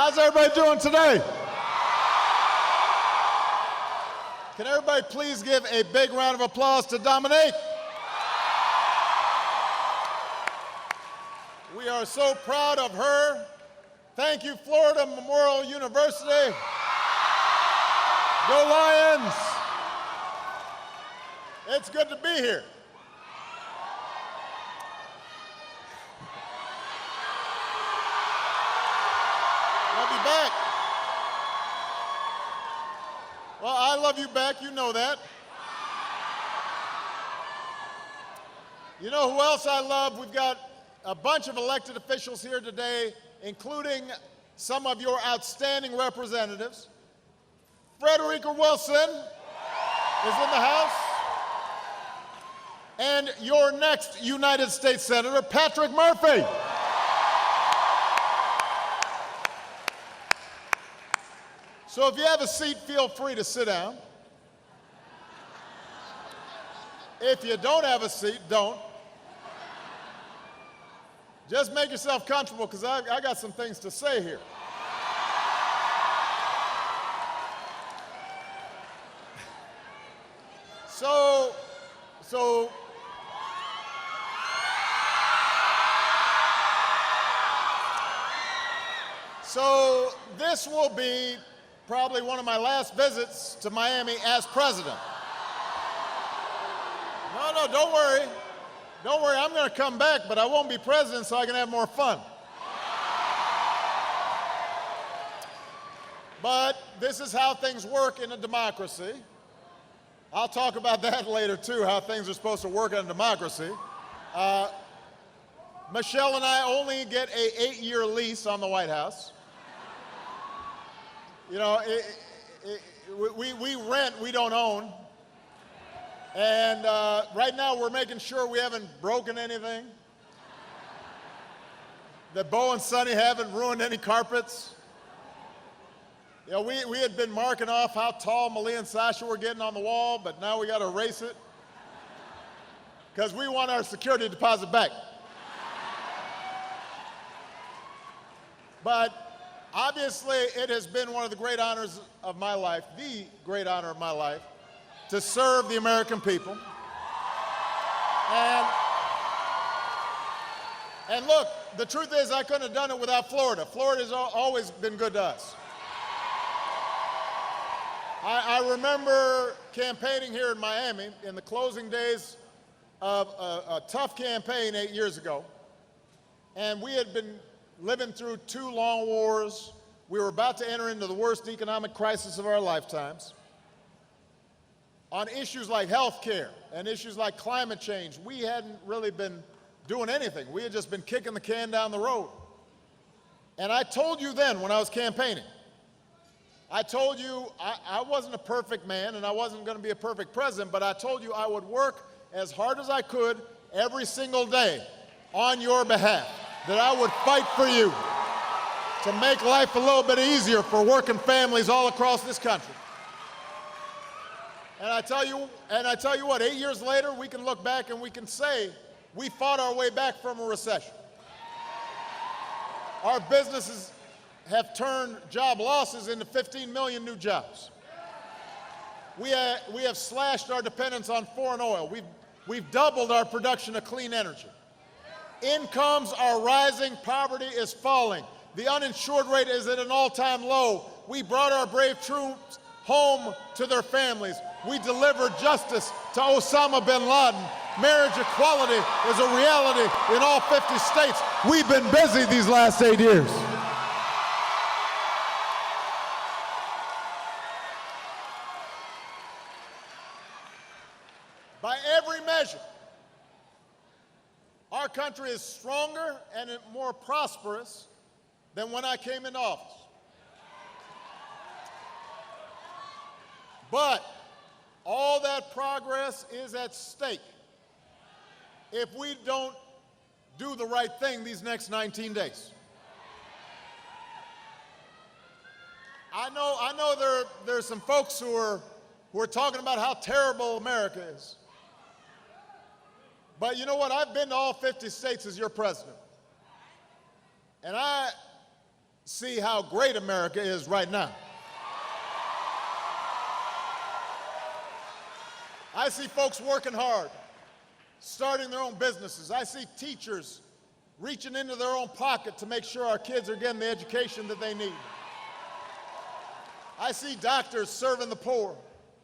How's everybody doing today? Can everybody please give a big round of applause to Dominique? We are so proud of her. Thank you, Florida Memorial University. Go Lions. It's good to be here. Love you back. Well, I love you back, you know that. You know who else I love? We've got a bunch of elected officials here today, including some of your outstanding representatives. Frederica Wilson is in the House. And your next United States Senator, Patrick Murphy. So if you have a seat, feel free to sit down. If you don't have a seat, don't. Just make yourself comfortable, because I got some things to say here. So this will be probably one of my last visits to Miami as president. No, don't worry. Don't worry, I'm going to come back, but I won't be president so I can have more fun. But this is how things work in a democracy. I'll talk about that later, too, how things are supposed to work in a democracy. Michelle and I only get an 8-year lease on the White House. You know, we rent, we don't own. And right now we're making sure we haven't broken anything, that Bo and Sonny haven't ruined any carpets. You know, we had been marking off how tall Malia and Sasha were getting on the wall, but now we got to erase it because we want our security deposit back. But obviously, it has been one of the great honors of my life, the great honor of my life, to serve the American people. And look, the truth is I couldn't have done it without Florida. Florida's always been good to us. I remember campaigning here in Miami in the closing days of a tough campaign 8 years ago. And we had been living through 2 long wars. We were about to enter into the worst economic crisis of our lifetimes. On issues like health care and issues like climate change, we hadn't really been doing anything. We had just been kicking the can down the road. And I told you then when I was campaigning, I told you I wasn't a perfect man and I wasn't going to be a perfect president, but I told you I would work as hard as I could every single day on your behalf, that I would fight for you to make life a little bit easier for working families all across this country. And I tell you what, 8 years later, we can look back and we can say we fought our way back from a recession. Our businesses have turned job losses into 15 million new jobs. We have slashed our dependence on foreign oil. We've doubled our production of clean energy. Incomes are rising, poverty is falling. The uninsured rate is at an all-time low. We brought our brave troops home to their families. We delivered justice to Osama bin Laden. Marriage equality is a reality in all 50 states. We've been busy these last 8 years. By every measure, our country is stronger and more prosperous than when I came into office. But all that progress is at stake if we don't do the right thing these next 19 days. I know there's some folks who are talking about how terrible America is. But you know what? I've been to all 50 states as your president. And see how great America is right now. I see folks working hard, starting their own businesses. I see teachers reaching into their own pocket to make sure our kids are getting the education that they need. I see doctors serving the poor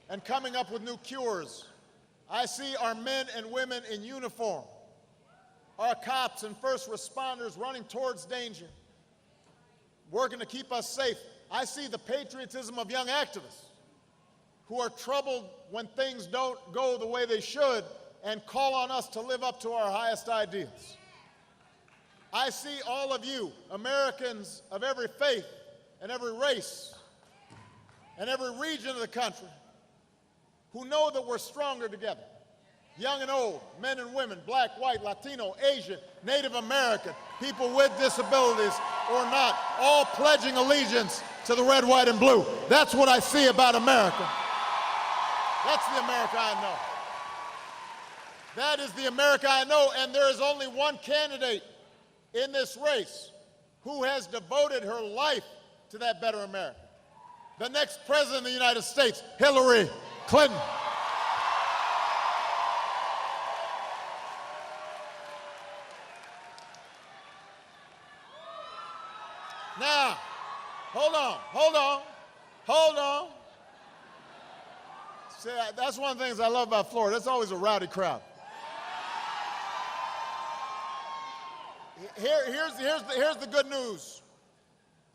and coming up with new cures. I see our men and women in uniform, our cops and first responders running towards danger, working to keep us safe. I see the patriotism of young activists who are troubled when things don't go the way they should and call on us to live up to our highest ideals. I see all of you, Americans of every faith and every race and every region of the country, who know that we're stronger together. Young and old, men and women, black, white, Latino, Asian, Native American, people with disabilities or not, all pledging allegiance to the red, white, and blue. That's what I see about America. That's the America I know. That is the America I know, and there is only one candidate in this race who has devoted her life to that better America. The next president of the United States, Hillary Clinton. Now, hold on. See, that's one of the things I love about Florida. It's always a rowdy crowd. Here's the good news.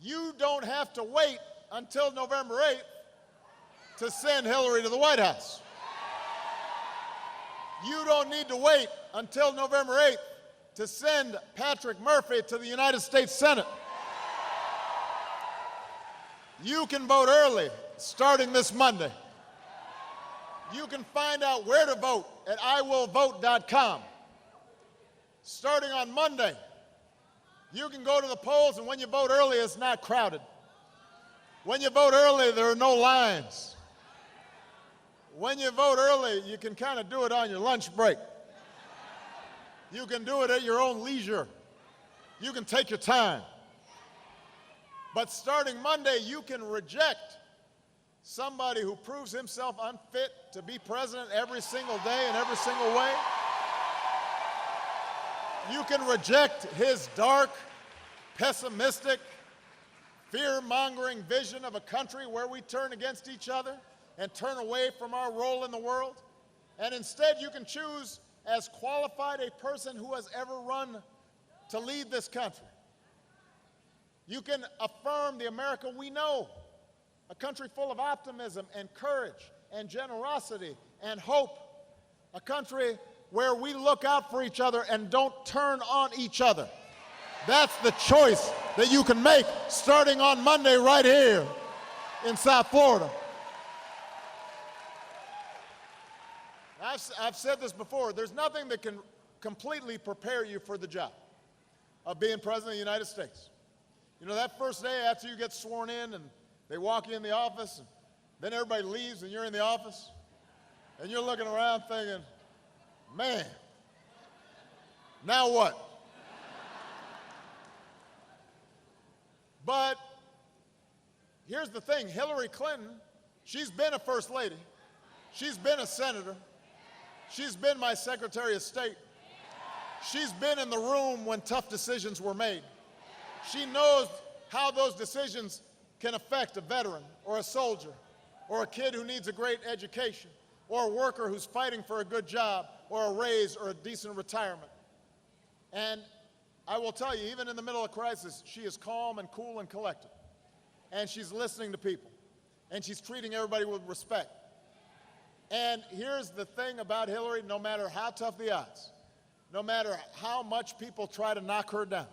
You don't have to wait until November 8th to send Hillary to the White House. You don't need to wait until November 8th to send Patrick Murphy to the United States Senate. You can vote early, starting this Monday. You can find out where to vote at iwillvote.com. Starting on Monday, you can go to the polls, and when you vote early, it's not crowded. When you vote early, there are no lines. When you vote early, you can kind of do it on your lunch break. You can do it at your own leisure. You can take your time. But starting Monday, you can reject somebody who proves himself unfit to be president every single day in every single way. You can reject his dark, pessimistic, fear-mongering vision of a country where we turn against each other and turn away from our role in the world. And instead, you can choose as qualified a person who has ever run to lead this country. You can affirm the America we know, a country full of optimism and courage and generosity and hope, a country where we look out for each other and don't turn on each other. That's the choice that you can make starting on Monday right here in South Florida. I've said this before, there's nothing that can completely prepare you for the job of being president of the United States. You know, that first day after you get sworn in and they walk you in the office, and then everybody leaves and you're in the office, and you're looking around thinking, man, now what? But here's the thing, Hillary Clinton, she's been a first lady, she's been a senator, she's been my Secretary of State, she's been in the room when tough decisions were made. She knows how those decisions can affect a veteran or a soldier or a kid who needs a great education or a worker who's fighting for a good job or a raise or a decent retirement. And I will tell you, even in the middle of crisis, she is calm and cool and collected. And she's listening to people. And she's treating everybody with respect. And here's the thing about Hillary, no matter how tough the odds, no matter how much people try to knock her down,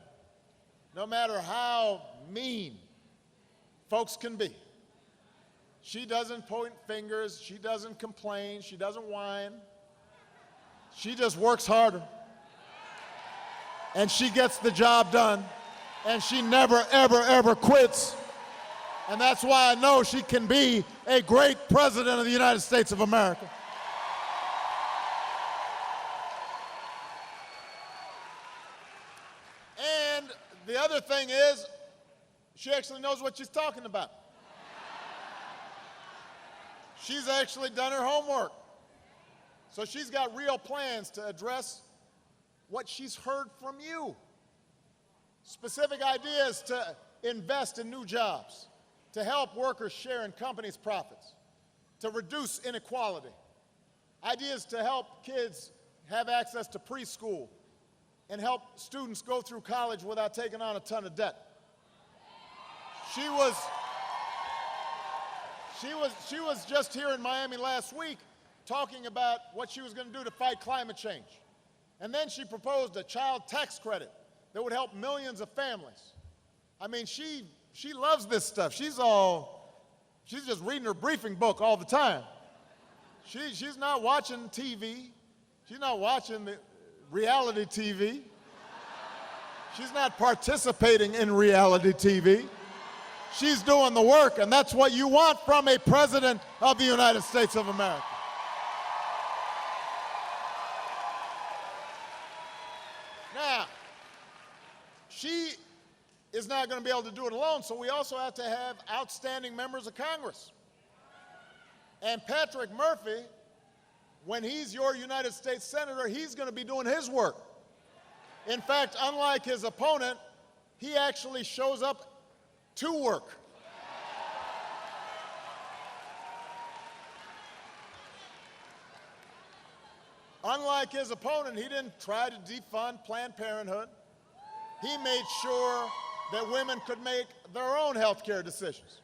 no matter how mean folks can be, she doesn't point fingers, she doesn't complain, she doesn't whine. She just works harder. And she gets the job done. And she never, ever, ever quits. And that's why I know she can be a great president of the United States of America. And the other thing is, She actually knows what she's talking about. She's actually done her homework. So she's got real plans to address what she's heard from you. Specific ideas to invest in new jobs, to help workers share in companies' profits, to reduce inequality, ideas to help kids have access to preschool and help students go through college without taking on a ton of debt. She was just here in Miami last week talking about what she was going to do to fight climate change. And then she proposed a child tax credit that would help millions of families. I mean, she loves this stuff. She's just reading her briefing book all the time. She's not watching TV. She's not watching the reality TV. She's not participating in reality TV. She's doing the work, and that's what you want from a president of the United States of America. Now, she is not going to be able to do it alone, so we also have to have outstanding members of Congress. And Patrick Murphy, when he's your United States Senator, he's going to be doing his work. In fact, unlike his opponent, he actually shows up to work. Unlike his opponent, he didn't try to defund Planned Parenthood. He made sure that women could make their own health care decisions.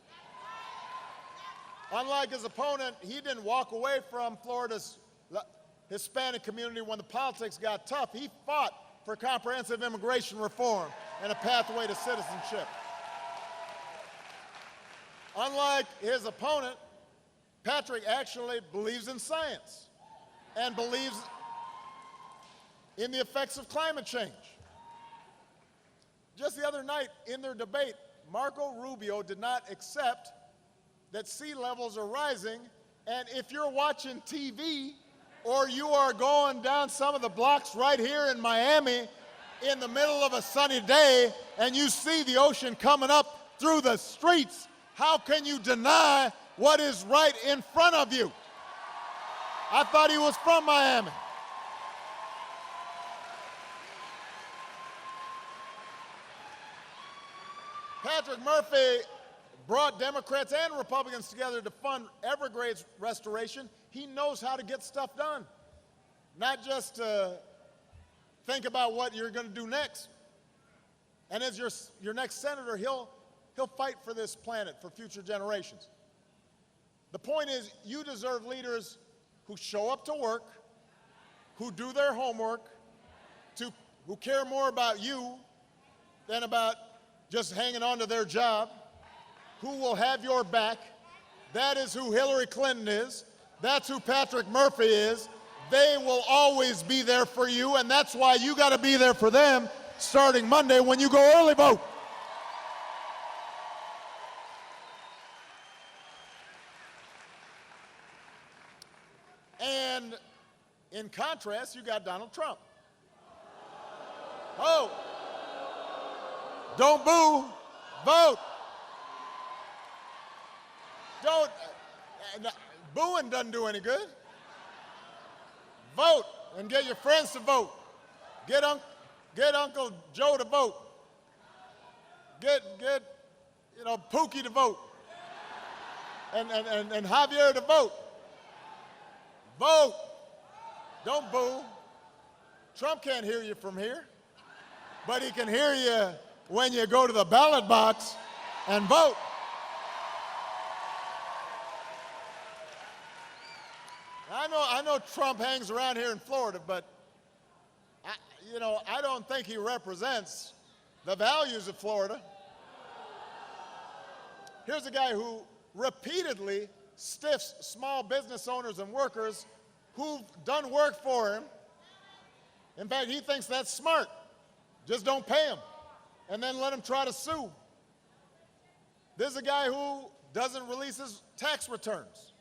Unlike his opponent, he didn't walk away from Florida's Hispanic community when the politics got tough. He fought for comprehensive immigration reform and a pathway to citizenship. Unlike his opponent, Patrick actually believes in science and believes in the effects of climate change. Just the other night in their debate, Marco Rubio did not accept that sea levels are rising, and if you're watching TV or you are going down some of the blocks right here in Miami in the middle of a sunny day and you see the ocean coming up through the streets, how can you deny what is right in front of you? I thought he was from Miami. Patrick Murphy brought Democrats and Republicans together to fund Everglades restoration. He knows how to get stuff done, not just think about what you're going to do next. And as your next senator, he'll fight for this planet for future generations. The point is, you deserve leaders who show up to work, who do their homework, who care more about you than about just hanging on to their job, who will have your back. That is who Hillary Clinton is. That's who Patrick Murphy is. They will always be there for you, and that's why you got to be there for them starting Monday when you go early vote. And in contrast, you got Donald Trump. Oh, don't boo, vote. Don't, booing doesn't do any good. Vote and get your friends to vote. Get Uncle Joe to vote. Get Pookie to vote. And Javier to vote. Vote. Don't boo. Trump can't hear you from here, but he can hear you when you go to the ballot box and vote. I know Trump hangs around here in Florida, but I don't think he represents the values of Florida. Here's a guy who repeatedly stiffs small business owners and workers who've done work for him. In fact, he thinks that's smart. Just don't pay him, and then let him try to sue. This is a guy who doesn't release his tax returns.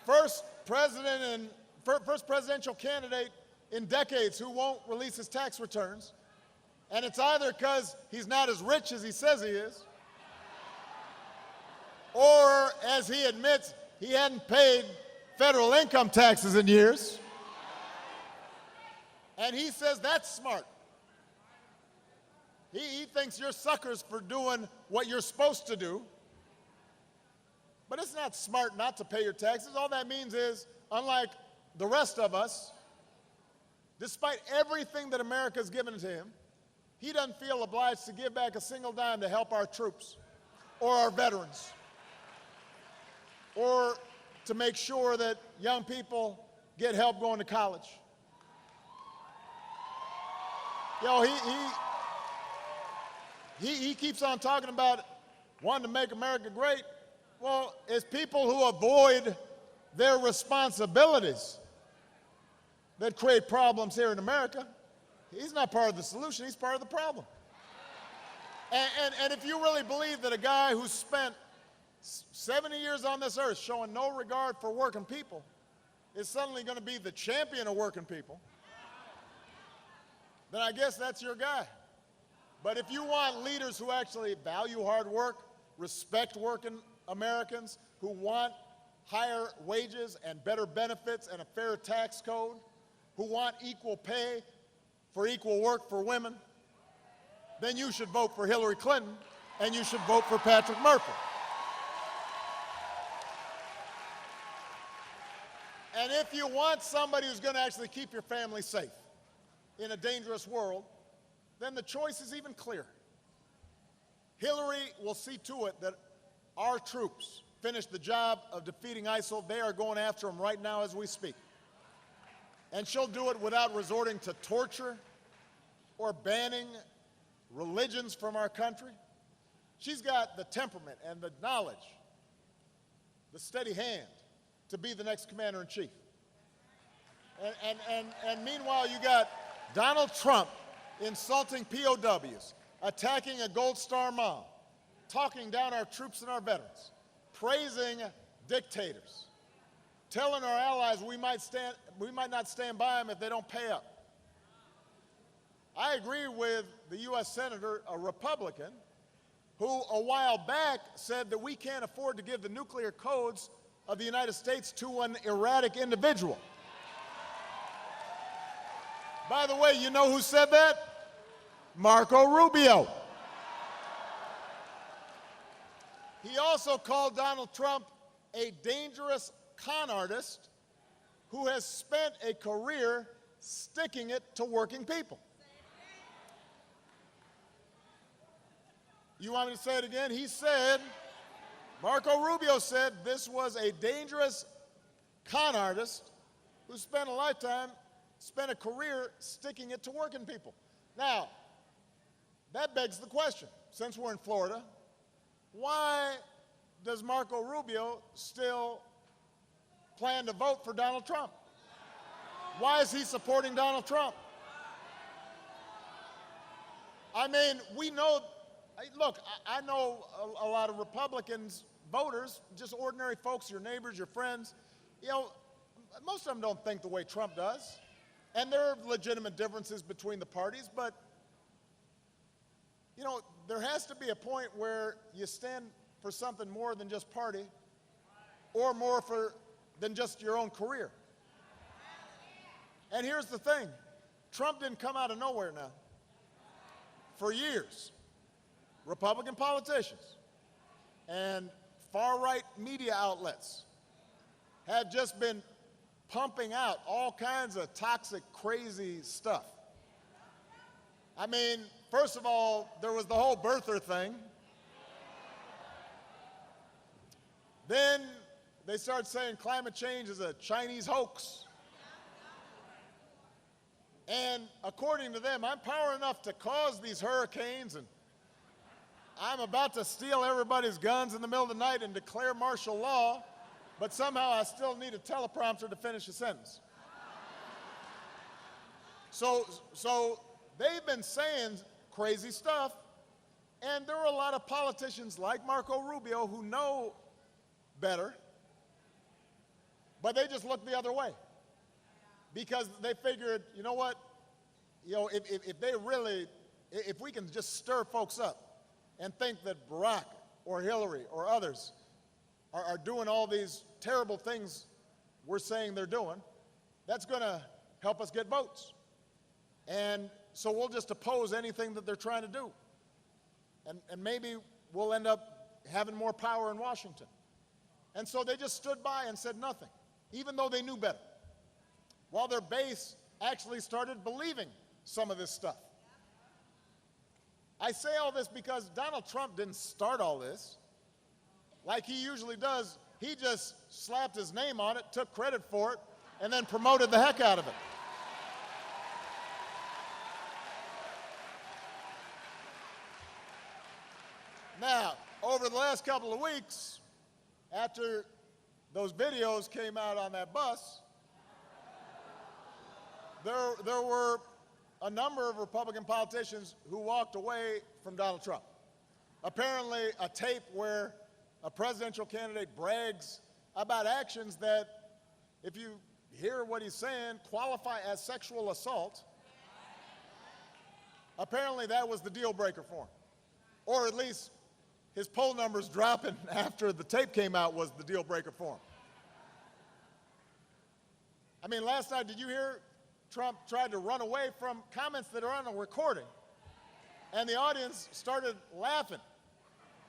First presidential candidate in decades who won't release his tax returns. And it's either because he's not as rich as he says he is, Or, as he admits, he hadn't paid federal income taxes in years. And he says that's smart. He thinks you're suckers for doing what you're supposed to do. But it's not smart not to pay your taxes. All that means is, unlike the rest of us, despite everything that America's given to him, he doesn't feel obliged to give back a single dime to help our troops or our veterans or to make sure that young people get help going to college. You know, he keeps on talking about wanting to make America great. Well, it's people who avoid their responsibilities that create problems here in America. He's not part of the solution, he's part of the problem. And if you really believe that a guy who spent 70 years on this earth showing no regard for working people is suddenly going to be the champion of working people, then I guess that's your guy. But if you want leaders who actually value hard work, respect working Americans, who want higher wages and better benefits and a fair tax code, who want equal pay for equal work for women, then you should vote for Hillary Clinton and you should vote for Patrick Murphy. And if you want somebody who's going to actually keep your family safe in a dangerous world, then the choice is even clearer. Hillary will see to it that our troops finish the job of defeating ISIL. They are going after them right now as we speak. And she'll do it without resorting to torture or banning religions from our country. She's got the temperament and the knowledge, the steady hand to be the next commander-in-chief. And meanwhile, you got Donald Trump insulting POWs, attacking a Gold Star mom, talking down our troops and our veterans, praising dictators, telling our allies we might not stand by them if they don't pay up. I agree with the U.S. Senator, a Republican, who a while back said that we can't afford to give the nuclear codes of the United States to an erratic individual. By the way, you know who said that? Marco Rubio. He also called Donald Trump a dangerous con artist who has spent a career sticking it to working people. You want me to say it again? He said, Marco Rubio said this was a dangerous con artist who spent a career sticking it to working people. Now, that begs the question, since we're in Florida, why does Marco Rubio still plan to vote for Donald Trump? Why is he supporting Donald Trump? I mean, we know, look, I know a lot of Republicans, voters, just ordinary folks, your neighbors, your friends. You know, most of them don't think the way Trump does. And there are legitimate differences between the parties, but, you know, there has to be a point where you stand for something more than just party or more than just your own career. And here's the thing. Trump didn't come out of nowhere now. For years, Republican politicians and far-right media outlets have just been pumping out all kinds of toxic, crazy stuff. I mean, first of all, there was the whole birther thing. Then they started saying climate change is a Chinese hoax. And according to them, I'm power enough to cause these hurricanes, and I'm about to steal everybody's guns in the middle of the night and declare martial law, but somehow I still need a teleprompter to finish a sentence. So they've been saying crazy stuff, and there are a lot of politicians like Marco Rubio who know better, but they just look the other way because they figured, you know what, if we can just stir folks up and think that Barack or Hillary or others are doing all these terrible things we're saying they're doing, that's going to help us get votes. And so we'll just oppose anything that they're trying to do. And maybe we'll end up having more power in Washington. And so they just stood by and said nothing, even though they knew better, while their base actually started believing some of this stuff. I say all this because Donald Trump didn't start all this. Like he usually does, he just slapped his name on it, took credit for it, and then promoted the heck out of it. Now, over the last couple of weeks, after those videos came out on that bus, there were a number of Republican politicians who walked away from Donald Trump. Apparently, a tape where a presidential candidate brags about actions that, if you hear what he's saying, qualify as sexual assault. Apparently, that was the deal breaker for him. Or at least his poll numbers dropping after the tape came out was the deal breaker for him. I mean, last night, did you hear Trump tried to run away from comments that are on a recording? And the audience started laughing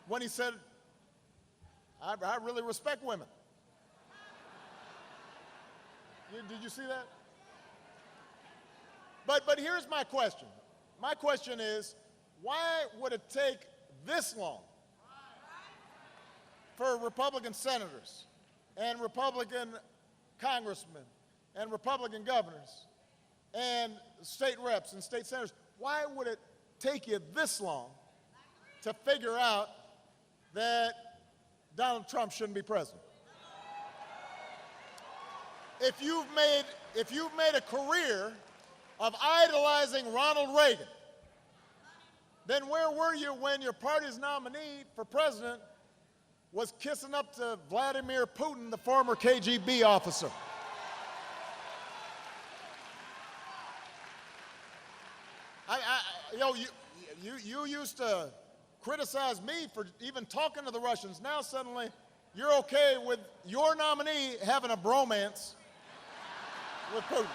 when he said, I really respect women. Did you see that? But here's my question. My question is, why would it take this long for Republican senators and Republican congressmen and Republican governors and state reps and state senators, why would it take you this long to figure out that Donald Trump shouldn't be president? If you've made a career of idolizing Ronald Reagan, then where were you when your party's nominee for president was kissing up to Vladimir Putin, the former KGB officer? You used to criticize me for even talking to the Russians. Now suddenly you're okay with your nominee having a bromance with Putin.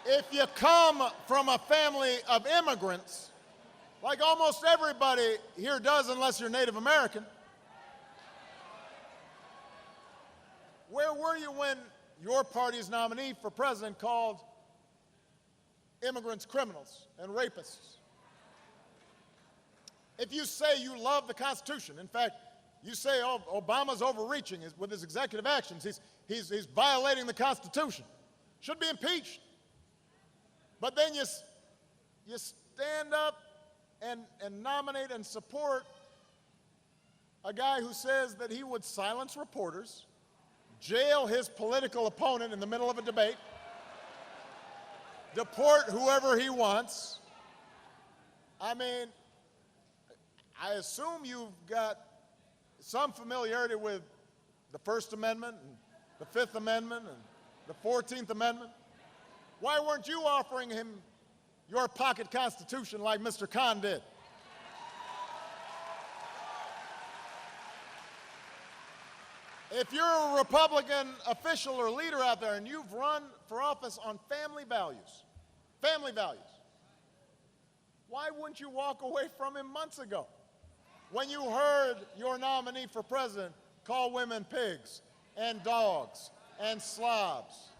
If you come from a family of immigrants, like almost everybody here does unless you're Native American, where were you when your party's nominee for president called immigrants criminals and rapists? If you say you love the Constitution, in fact, you say, oh, Obama's overreaching with his executive actions, he's violating the Constitution, should be impeached. But then you stand up and nominate and support a guy who says that he would silence reporters, jail his political opponent in the middle of a debate, deport whoever he wants. I mean, I assume you've got some familiarity with the First Amendment and the Fifth Amendment and the 14th Amendment. Why weren't you offering him your pocket constitution like Mr. Khan did? If you're a Republican official or leader out there and you've run for office on family values, why wouldn't you walk away from him months ago when you heard your nominee for president call women pigs and dogs and slobs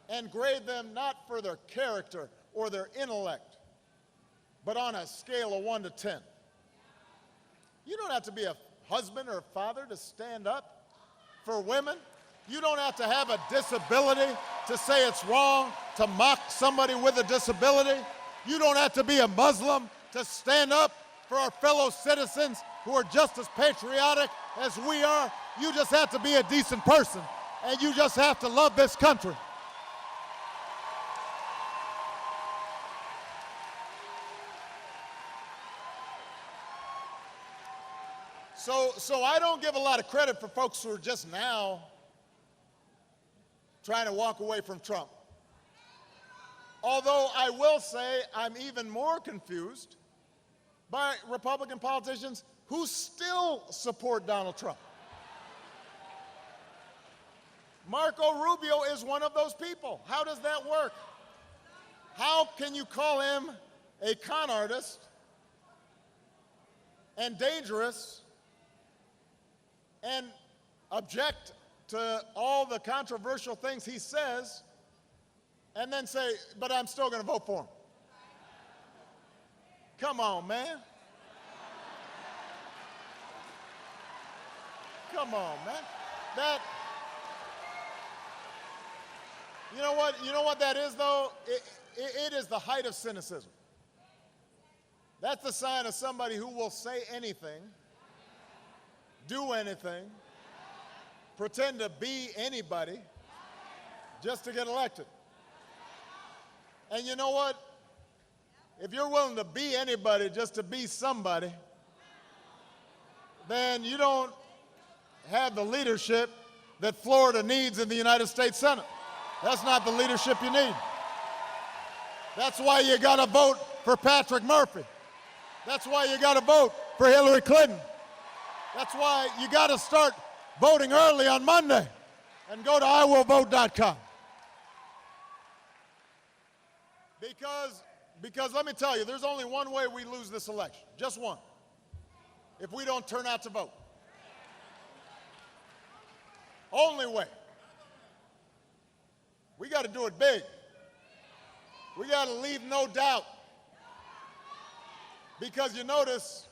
and grade them not for their character or their intellect, but on a scale of 1 to 10? You don't have to be a husband or a father to stand up for women. You don't have to have a disability to say it's wrong to mock somebody with a disability. You don't have to be a Muslim to stand up for our fellow citizens who are just as patriotic as we are. You just have to be a decent person, and you just have to love this country. So I don't give a lot of credit for folks who are just now trying to walk away from Trump. Although I will say I'm even more confused by Republican politicians who still support Donald Trump. Marco Rubio is one of those people. How does that work? How can you call him a con artist and dangerous and object to all the controversial things he says and then say, but I'm still going to vote for him? Come on, man. Come on, man. You know what that is, though? It is the height of cynicism. That's the sign of somebody who will say anything, do anything, pretend to be anybody just to get elected. And you know what? If you're willing to be anybody just to be somebody, then you don't have the leadership that Florida needs in the United States Senate. That's not the leadership you need. That's why you got to vote for Patrick Murphy. That's why you got to vote for Hillary Clinton. That's why you got to start voting early on Monday and go to iwillvote.com. Because let me tell you, there's only one way we lose this election, just one, if we don't turn out to vote. Only way. We got to do it big. We got to leave no doubt. Because you notice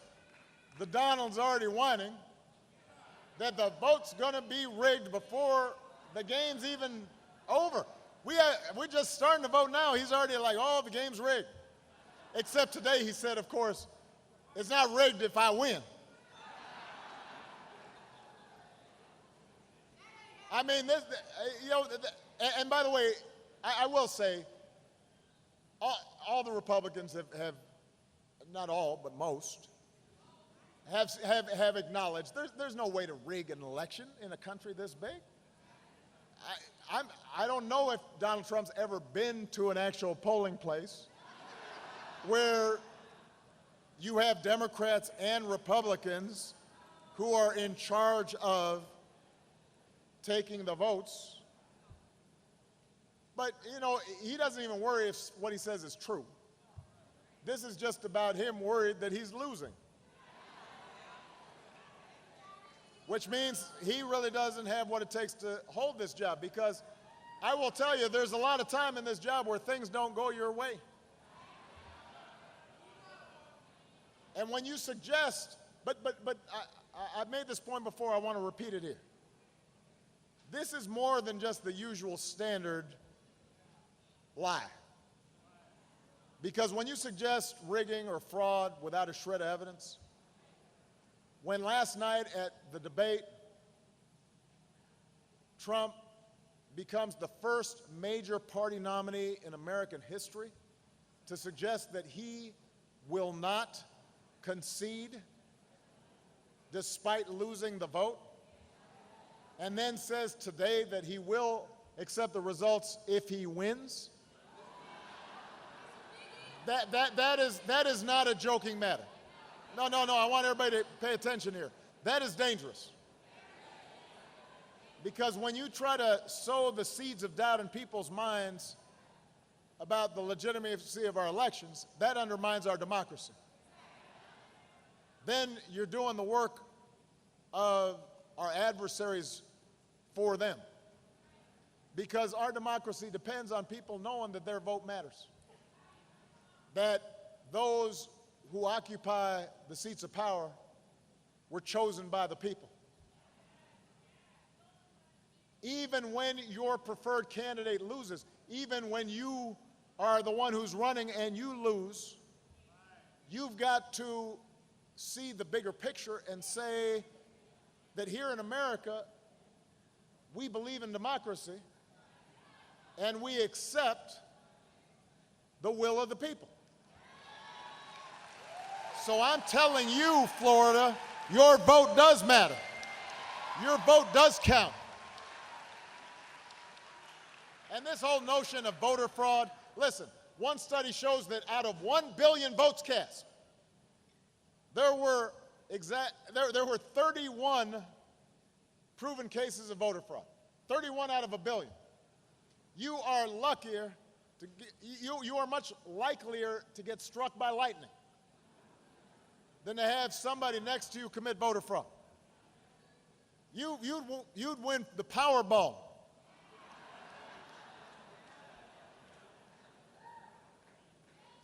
the Donald's already whining that the vote's going to be rigged before the game's even over. We're just starting to vote now. He's already like, oh, the game's rigged. Except today he said, of course, it's not rigged if I win. I mean, and by the way, I will say, all the Republicans have, not all, but most, have acknowledged there's no way to rig an election in a country this big. I don't know if Donald Trump's ever been to an actual polling place where you have Democrats and Republicans who are in charge of taking the votes. But, you know, he doesn't even worry if what he says is true. This is just about him worried that he's losing. Which means he really doesn't have what it takes to hold this job, because I will tell you, there's a lot of time in this job where things don't go your way. And when you suggest, but I've made this point before, I want to repeat it here. This is more than just the usual standard lie. Because when you suggest rigging or fraud without a shred of evidence, when last night at the debate, Trump becomes the first major party nominee in American history to suggest that he will not concede despite losing the vote, and then says today that he will accept the results if he wins, that is not a joking matter. No, I want everybody to pay attention here. That is dangerous. Because when you try to sow the seeds of doubt in people's minds about the legitimacy of our elections, that undermines our democracy. Then you're doing the work of our adversaries for them. Because our democracy depends on people knowing that their vote matters. That those who occupy the seats of power were chosen by the people. Even when your preferred candidate loses, even when you are the one who's running and you lose, you've got to see the bigger picture and say that here in America, we believe in democracy and we accept the will of the people. So I'm telling you, Florida, your vote does matter. Your vote does count. And this whole notion of voter fraud, listen, one study shows that out of 1 billion votes cast, there were 31 proven cases of voter fraud. 31 out of a billion. You are luckier to get, you are much likelier to get struck by lightning than to have somebody next to you commit voter fraud. You'd win the Powerball.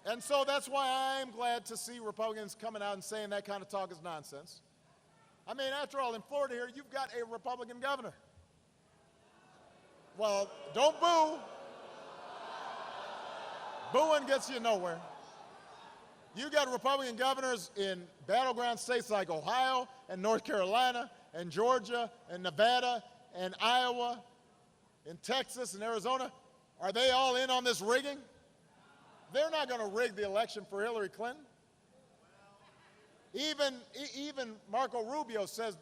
And so that's why I'm glad to see Republicans coming out and saying that kind of talk is nonsense. I mean, after all, in Florida here, you've got a Republican governor. Well, don't boo. Booing gets you nowhere. You got Republican governors in battleground states like Ohio and North Carolina and Georgia and Nevada and Iowa and Texas and Arizona. Are they all in on this rigging? They're not going to rig the election for Hillary Clinton. Even Marco Rubio says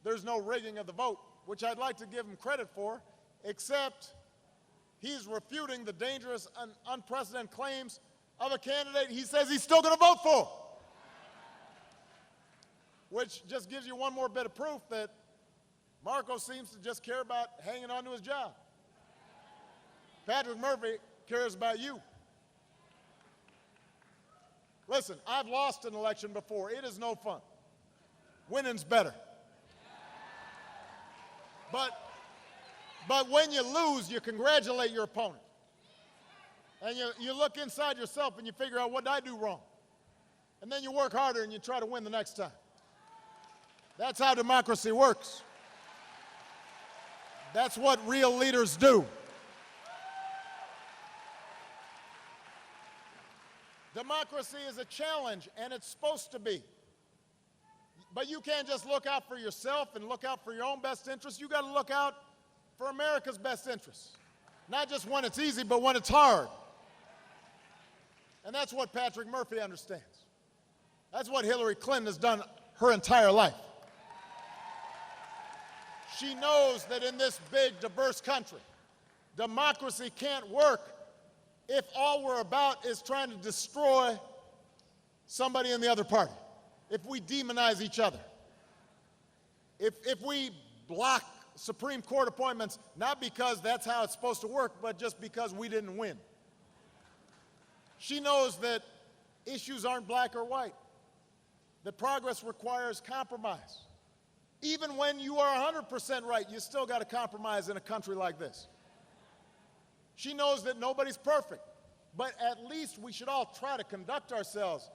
there's no rigging of the vote, which I'd like to give him credit for, except he's refuting the dangerous and unprecedented claims of a candidate he says he's still going to vote for. Which just gives you one more bit of proof that Marco seems to just care about hanging on to his job. Patrick Murphy cares about you. Listen, I've lost an election before. It is no fun. Winning's better. But when you lose, you congratulate your opponent. And you look inside yourself and you figure out, what did I do wrong? And then you work harder and you try to win the next time. That's how democracy works. That's what real leaders do. Democracy is a challenge, and it's supposed to be. But you can't just look out for yourself and look out for your own best interests. You got to look out for America's best interests. Not just when it's easy, but when it's hard. And that's what Patrick Murphy understands. That's what Hillary Clinton has done her entire life. She knows that in this big, diverse country, democracy can't work if all we're about is trying to destroy somebody in the other party, if we demonize each other, if we block Supreme Court appointments, not because that's how it's supposed to work, but just because we didn't win. She knows that issues aren't black or white, that progress requires compromise. Even when you are 100% right, you still got to compromise in a country like this. She knows that nobody's perfect, but at least we should all try to conduct ourselves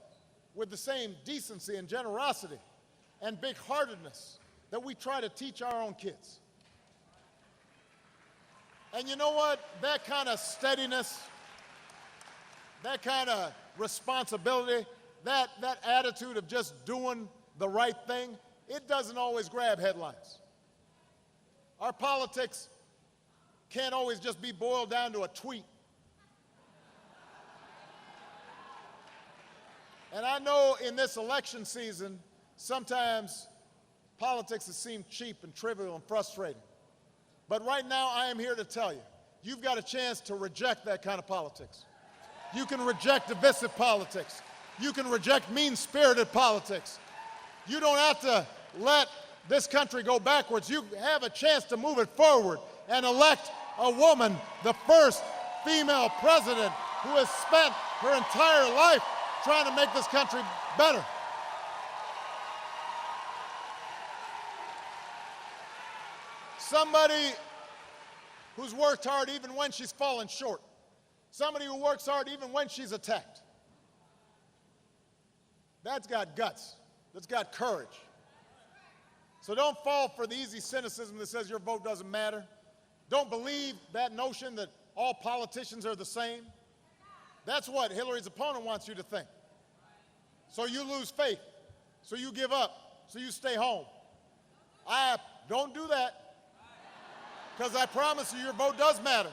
with the same decency and generosity and big-heartedness that we try to teach our own kids. And you know what? That kind of steadiness, that kind of responsibility, that attitude of just doing the right thing, it doesn't always grab headlines. Our politics can't always just be boiled down to a tweet. And I know in this election season, sometimes politics has seemed cheap and trivial and frustrating. But right now, I am here to tell you, you've got a chance to reject that kind of politics. You can reject divisive politics. You can reject mean-spirited politics. You don't have to let this country go backwards. You have a chance to move it forward and elect a woman, the first female president who has spent her entire life trying to make this country better. Somebody who's worked hard even when she's fallen short. Somebody who works hard even when she's attacked. That's got guts. That's got courage. So don't fall for the easy cynicism that says your vote doesn't matter. Don't believe that notion that all politicians are the same. That's what Hillary's opponent wants you to think. So you lose faith. So you give up. So you stay home. Don't do that. Because I promise you, your vote does matter.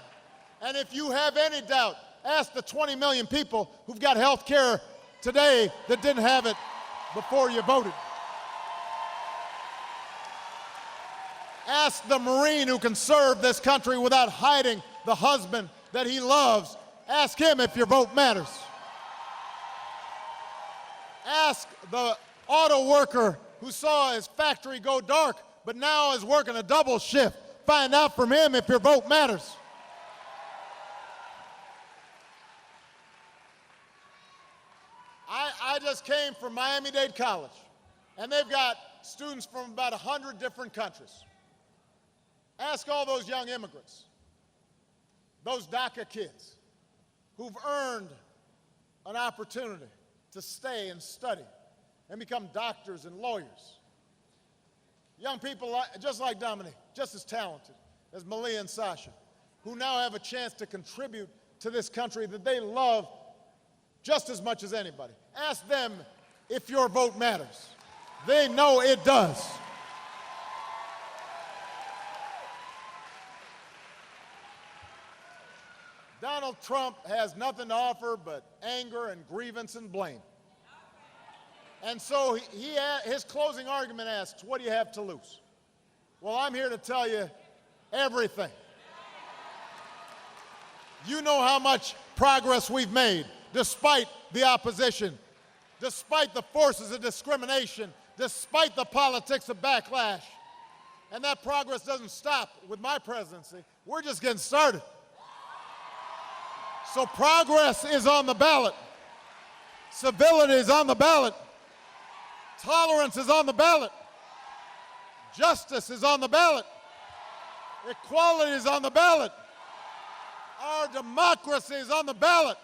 And if you have any doubt, ask the 20 million people who've got health care today that didn't have it before you voted. Ask the Marine who can serve this country without hiding the husband that he loves. Ask him if your vote matters. Ask the auto worker who saw his factory go dark but now is working a double shift. Find out from him if your vote matters. I just came from Miami-Dade College, and they've got students from about 100 different countries. Ask all those young immigrants, those DACA kids who've earned an opportunity to stay and study and become doctors and lawyers. Young people just like Dominique, just as talented as Malia and Sasha, who now have a chance to contribute to this country that they love just as much as anybody. Ask them if your vote matters. They know it does. Donald Trump has nothing to offer but anger and grievance and blame. And so his closing argument asks, what do you have to lose? Well, I'm here to tell you everything. You know how much progress we've made despite the opposition, despite the forces of discrimination, despite the politics of backlash. And that progress doesn't stop with my presidency. We're just getting started. So progress is on the ballot. Civility is on the ballot. Tolerance is on the ballot. Justice is on the ballot. Equality is on the ballot. Our democracy is on the ballot.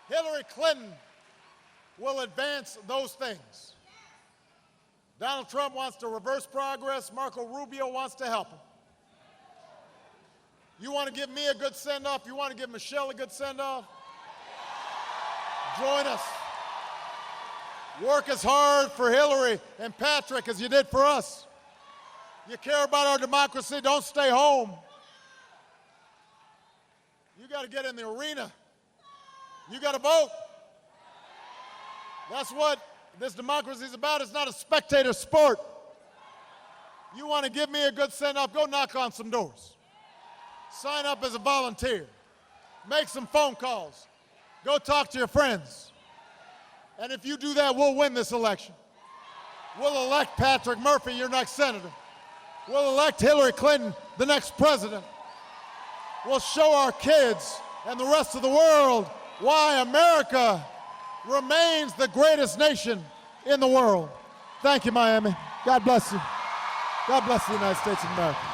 Hillary Clinton will advance those things. Donald Trump wants to reverse progress. Marco Rubio wants to help him. You want to give me a good send-off? You want to give Michelle a good send-off? Join us. Work as hard for Hillary and Patrick as you did for us. You care about our democracy, don't stay home. You got to get in the arena. You got to vote. That's what this democracy is about. It's not a spectator sport. You want to give me a good send-off, go knock on some doors. Sign up as a volunteer. Make some phone calls. Go talk to your friends. And if you do that, we'll win this election. We'll elect Patrick Murphy, your next senator. We'll elect Hillary Clinton, the next president. We'll show our kids and the rest of the world why America remains the greatest nation in the world. Thank you, Miami. God bless you. God bless the United States of America.